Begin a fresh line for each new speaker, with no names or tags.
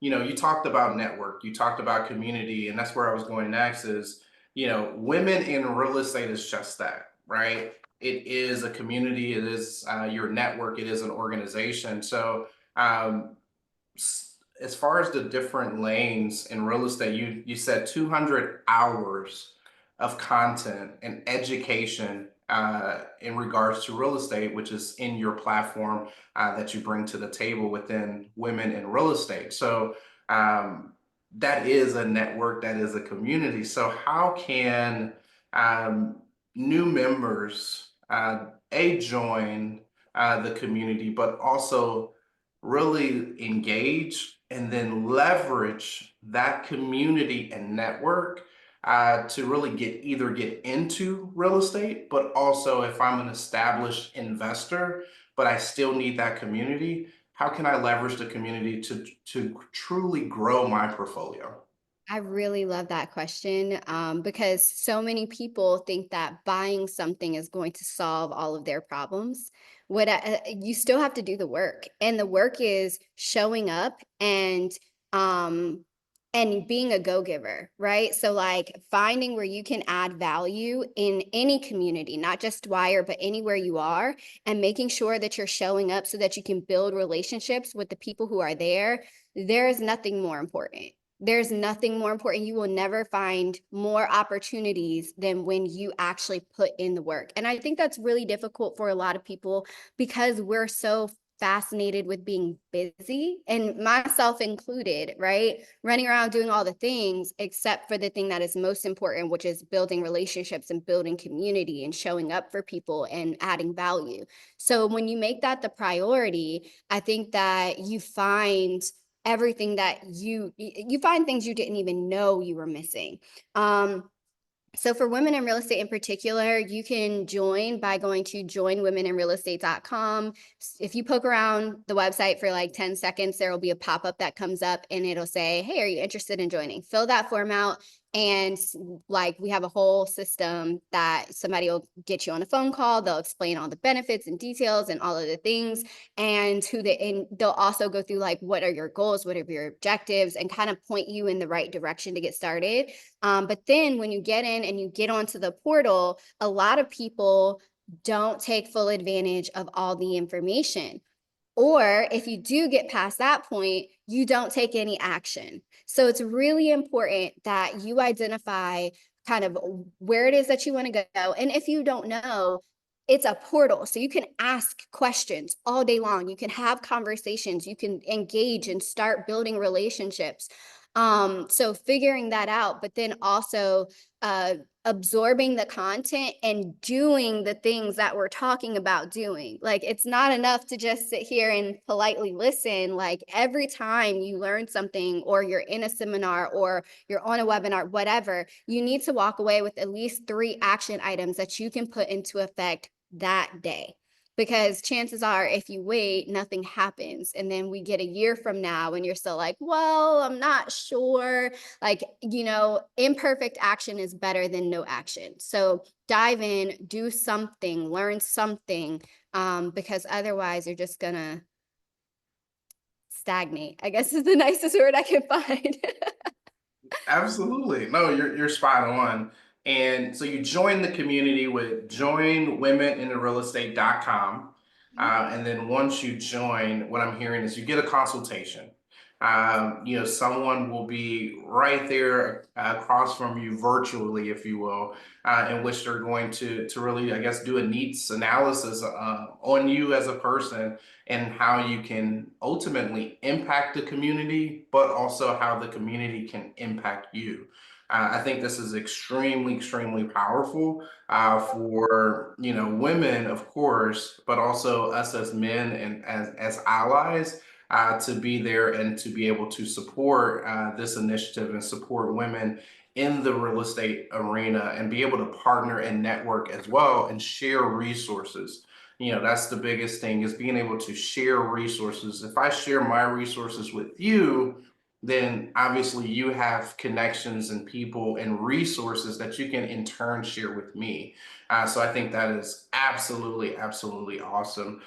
you talked about network, you talked about community, and that's where I was going next is, women in real estate is just that, right? It is a community, it is your network, it is an organization. So, um, as far as the different lanes in real estate, you said 200 hours of content and education in regards to real estate, which is in your platform that you bring to the table within women in real estate. So um, that is a network, that is a community. So how can um, new members join the community, but also really engage and then leverage that community and network to really get into real estate, but also if I'm an established investor, but I still need that community, how can I leverage the community to truly grow my portfolio?
I really love that question because so many people think that buying something is going to solve all of their problems. You still have to do the work, and the work is showing up um, and being a go giver, right? So like finding where you can add value in any community, not just Dwyer, but anywhere you are, and making sure that you're showing up so that you can build relationships with the people who are there. There is nothing more important. There's nothing more important. You will never find more opportunities than when you actually put in the work. And I think that's really difficult for a lot of people because we're so fascinated with being busy, and myself included, right? Running around doing all the things except for the thing that is most important, which is building relationships and building community and showing up for people and adding value. So when you make that the priority, I think that you find everything that you find things you didn't even know you were missing. Um, so for women in real estate in particular, you can join by going to joinwomeninrealestate.com. If you poke around the website for like 10 seconds, there will be a pop-up that comes up and it'll say, hey, are you interested in joining? Fill that form out. And like we have a whole system that somebody will get you on a phone call. They'll explain all the benefits and details and all of the things and they'll also go through like what are your goals, what are your objectives, and kind of point you in the right direction to get started. But then when you get in and you get onto the portal, a lot of people don't take full advantage of all the information. Or if you do get past that point, you don't take any action. So it's really important that you identify kind of where it is that you want to go. And if you don't know, it's a portal. So you can ask questions all day long. You can have conversations. You can engage and start building relationships. So figuring that out, but then also uh, absorbing the content and doing the things that we're talking about doing. Like it's not enough to just sit here and politely listen. Like every time you learn something or you're in a seminar or you're on a webinar, whatever, you need to walk away with at least 3 action items that you can put into effect that day. Because chances are, if you wait, nothing happens. And then we get a year from now and you're still like, well, I'm not sure. Like, imperfect action is better than no action. So dive in, do something, learn something, because otherwise you're just gonna stagnate, I guess is the nicest word I can find.
Absolutely. No, you're spot on. And so you join the community with joinwomenintherealestate.com. And then once you join, what I'm hearing is you get a consultation. Someone will be right there across from you virtually, if you will, in which they're going to really, I guess, do a needs analysis on you as a person and how you can ultimately impact the community, but also how the community can impact you. I think this is extremely, extremely powerful for women, of course, but also us as men and as allies to be there and to be able to support this initiative and support women in the real estate arena and be able to partner and network as well and share resources. That's the biggest thing is being able to share resources. If I share my resources with you, then obviously you have connections and people and resources that you can in turn share with me. So I think that is absolutely, absolutely awesome.